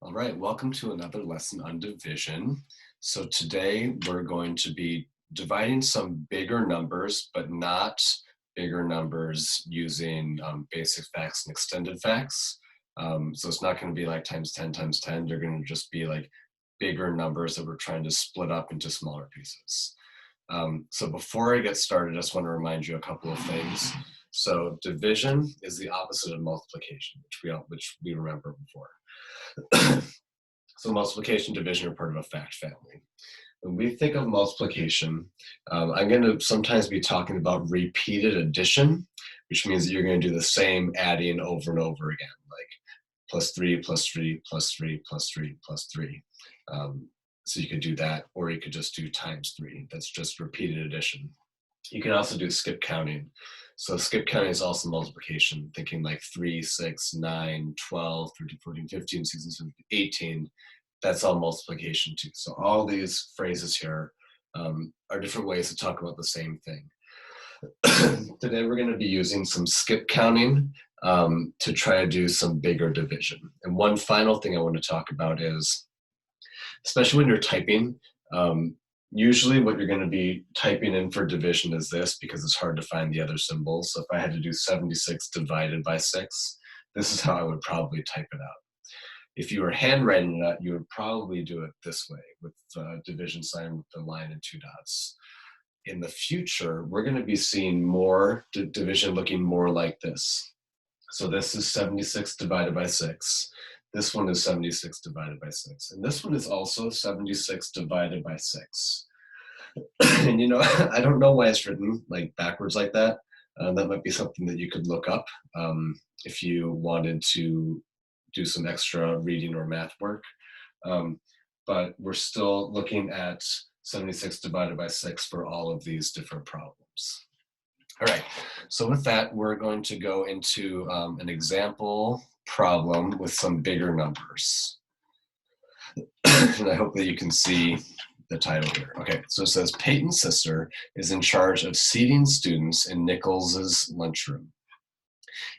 All right, welcome to another lesson on division. So today we're going to be dividing some bigger numbers, but not bigger numbers using basic facts and extended facts. So it's not going to be like times 10 times 10. They're going to just be like bigger numbers that we're trying to split up into smaller pieces. So before I get started, I just want to remind you a couple of things. So division is the opposite of multiplication, which we remember before. So multiplication, division are part of a fact family. When we think of multiplication, I'm going to sometimes be talking about repeated addition, which means that you're going to do the same adding over and over again, like plus 3, plus 3, plus 3, plus 3, plus 3. So you could do that, or you could just do times 3. That's just repeated addition. You can also do skip counting. So skip counting is also multiplication, thinking like 3, 6, 9, 12, 13, 14, 15, 16, 17, 18. That's all multiplication too. So all these phrases here are different ways to talk about the same thing. Today we're going to be using some skip counting to try to do some bigger division. And one final thing I want to talk about is, especially when you're typing, usually what you're going to be typing in for division is this, because it's hard to find the other symbols. So if I had to do 76 divided by 6, this is how I would probably type it out. If you were handwriting it out, you would probably do it this way, with the division sign with the line and 2 dots. In the future, we're going to be seeing more division looking more like this. So this is 76 divided by 6. This one is 76 divided by 6. And this one is also 76 divided by 6. And I don't know why it's written like backwards like that. That might be something that you could look up if you wanted to do some extra reading or math work. But we're still looking at 76 divided by 6 for all of these different problems. All right, so with that, we're going to go into an example problem with some bigger numbers. And I hope that you can see the title here. Okay, so it says Peyton's sister is in charge of seating students in Nichols's lunchroom.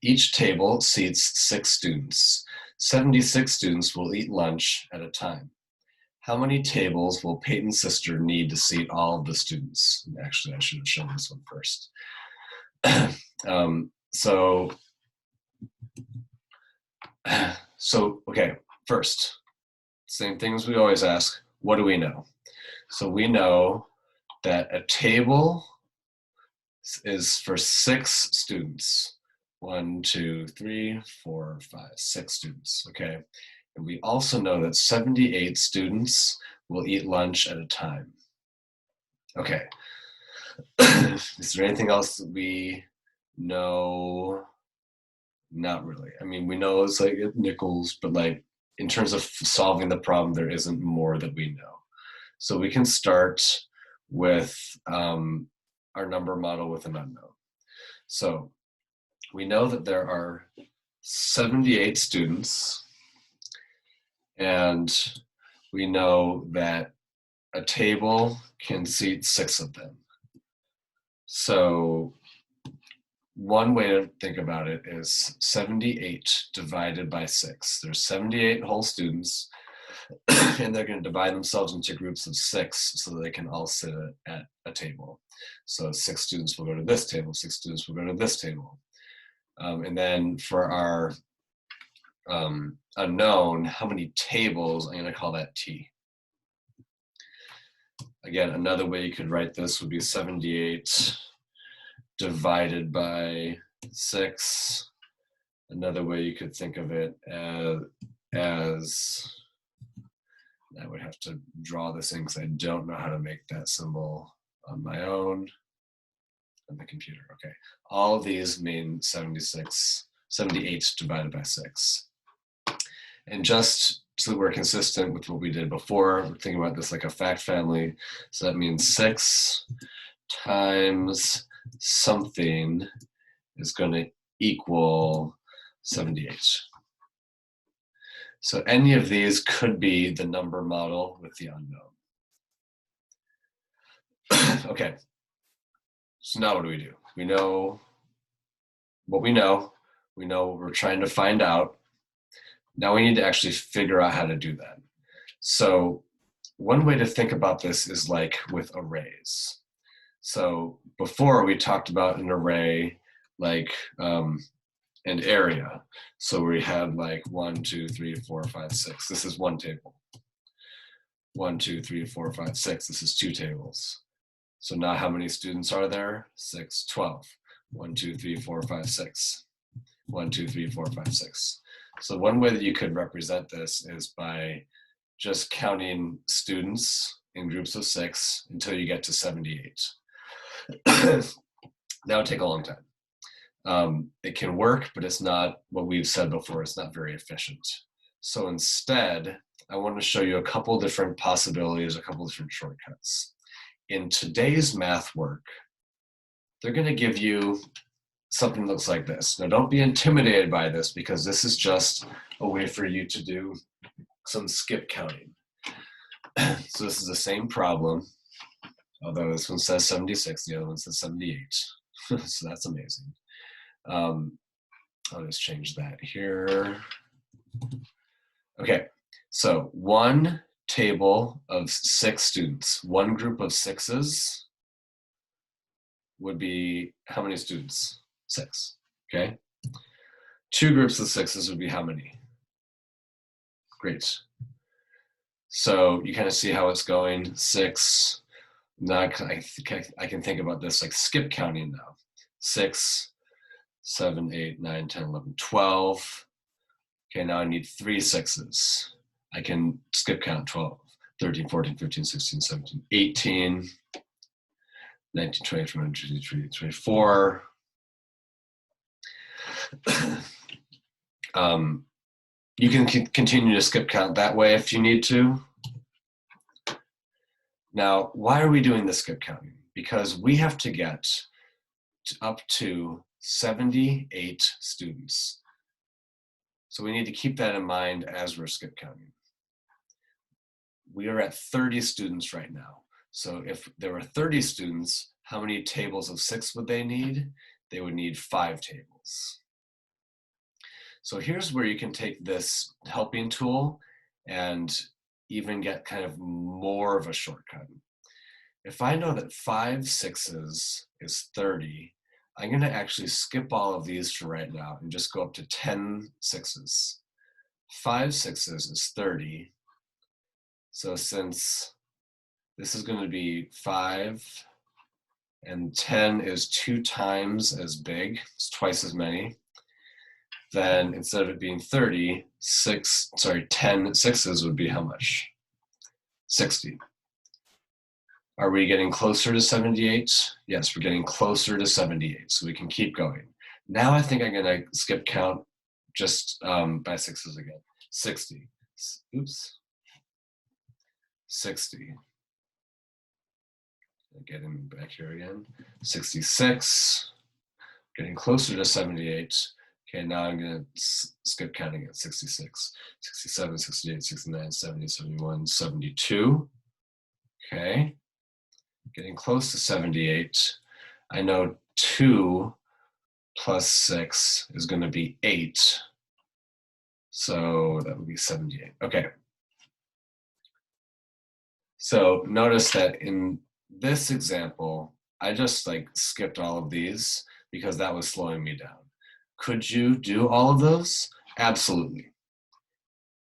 Each table seats 6 students. 76 students will eat lunch at a time. How many tables will Peyton's sister need to seat all of the students? Actually, I should have shown this one first. Okay, first, same thing as we always ask, what do we know? So we know that a table is for 6 students. 1, 2, 3, 4, 5, 6 students, okay? And we also know that 78 students will eat lunch at a time. Okay. Is there anything else that we know? Not really. I mean, we know it's like at Nichols, but like in terms of solving the problem, there isn't more that we know. So we can start with our number model with an unknown. So we know that there are 78 students, and we know that a table can seat 6 of them. So one way to think about it is 78 divided by 6. There's 78 whole students, and they're going to divide themselves into groups of 6 so that they can all sit at a table. So 6 students will go to this table, 6 students will go to this table. And then for our unknown, how many tables, I'm going to call that T. Again, another way you could write this would be 78 divided by 6. Another way you could think of it as I would have to draw this in because I don't know how to make that symbol on my own on the computer. Okay, all of these mean 78 divided by 6. And just so that we're consistent with what we did before, we're thinking about this like a fact family. So that means 6 times something is going to equal 78. So any of these could be the number model with the unknown. Okay, so now what do? We know what we know. We know what we're trying to find out. Now we need to actually figure out how to do that. So one way to think about this is like with arrays. So before we talked about an array like an area. So we had like 1, 2, 3, 4, 5, 6. This is one table. 1, 2, 3, 4, 5, 6. This is two tables. So now how many students are there? 6, 12. 1, 2, 3, 4, 5, 6. 1, 2, 3, 4, 5, 6. So one way that you could represent this is by just counting students in groups of 6 until you get to 78. That would take a long time. It can work, but it's not what we've said before. It's not very efficient. So instead, I want to show you a couple different possibilities, a couple different shortcuts. In today's math work, they're going to give you something that looks like this. Now, don't be intimidated by this because this is just a way for you to do some skip counting. So this is the same problem, although this one says 76, the other one says 78. So that's amazing. I'll just change that here. Okay, so one table of 6 students, one group of 6s would be how many students? 6, okay? 2 groups of 6s would be how many? Great. So you kind of see how it's going. 6, now I can think about this like skip counting now. 6, 7, 8, 9, 10, 11, 12. Okay, now I need 3 6s. I can skip count 12, 13, 14, 15, 16, 17, 18, 19, 20, 21, 22, 23, 24. You can continue to skip count that way if you need to. Now, why are we doing the skip counting? Because we have to get up to 78 students. So we need to keep that in mind as we're skip counting. We are at 30 students right now. So if there were 30 students, how many tables of 6 would they need? They would need 5 tables. So here's where you can take this helping tool and even get kind of more of a shortcut. If I know that 5 6s is 30, I'm going to actually skip all of these for right now and just go up to 10 6s. 5 6s is 30. So since this is going to be 5 and 10 is 2 times as big, it's twice as many, then instead of it being 30, 10 6s would be how much? 60. Are we getting closer to 78? Yes, we're getting closer to 78, so we can keep going. Now I think I'm going to skip count just by 6s again. 60. Oops. 60. Get him back here again. 66. Getting closer to 78. Okay, now I'm going to skip counting at 66. 67, 68, 69, 70, 71, 72. Okay. Getting close to 78. I know 2 plus 6 is going to be 8. So that would be 78. Okay. So notice that in this example, I just like skipped all of these because that was slowing me down. Could you do all of those? Absolutely.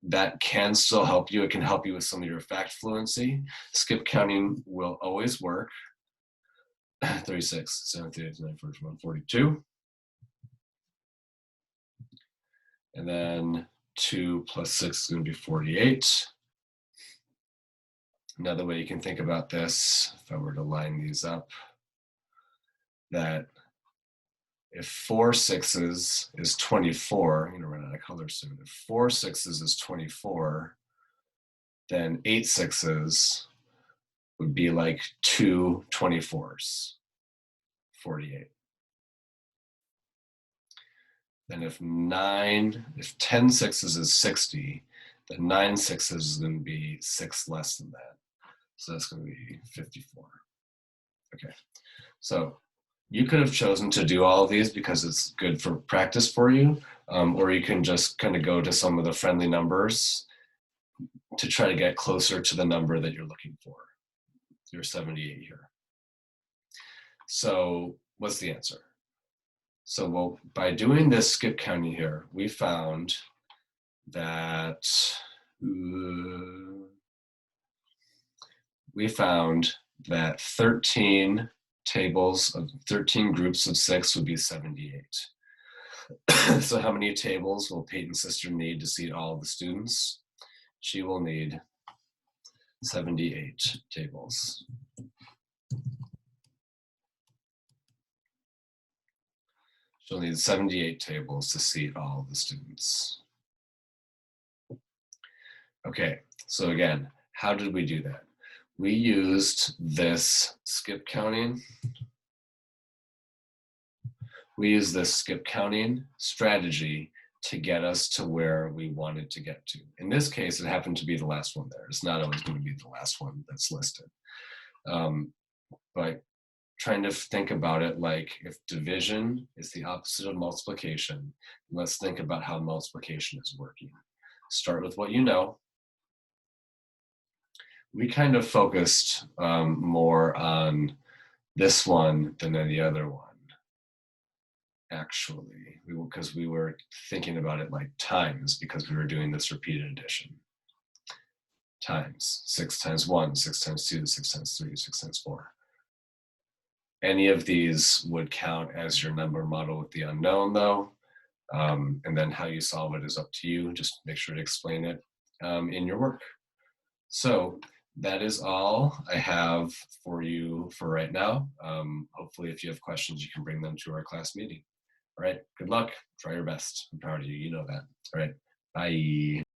That can still help you. It can help you with some of your fact fluency. Skip counting will always work. 36, 73, 89, 41, 42. And then 2 plus 6 is going to be 48. Another way you can think about this, if I were to line these up, that if 4 6s is 24, I'm going to run out of color soon. If 4 6s is 24, then 8 6s would be like 2 24s, 48. Then if 10 6s is 60, then 9 6s is going to be 6 less than that. So that's going to be 54. Okay, so you could have chosen to do all of these because it's good for practice for you, or you can just kind of go to some of the friendly numbers to try to get closer to the number that you're looking for. You're 78 here. So what's the answer? So well, by doing this skip counting here, we found that 13 tables of 13 groups of 6 would be 78. So how many tables will Peyton's sister need to seat all the students? She will need 78 tables. She'll need 78 tables to seat all the students. Okay, so again, how did we do that? We used this skip counting. We used this skip counting strategy to get us to where we wanted to get to. In this case, it happened to be the last one there. It's not always going to be the last one that's listed. But trying to think about it like if division is the opposite of multiplication, let's think about how multiplication is working. Start with what you know. We kind of focused more on this one than any other one, actually, because we were thinking about it like times because we were doing this repeated addition. Times, 6 times 1, 6 times 2, 6 times 3, 6 times 4. Any of these would count as your number model with the unknown though. And then how you solve it is up to you. Just make sure to explain it in your work. So that is all I have for you for right now. Hopefully if you have questions, you can bring them to our class meeting. All right, good luck, try your best. I'm proud of you, you know that. All right, bye.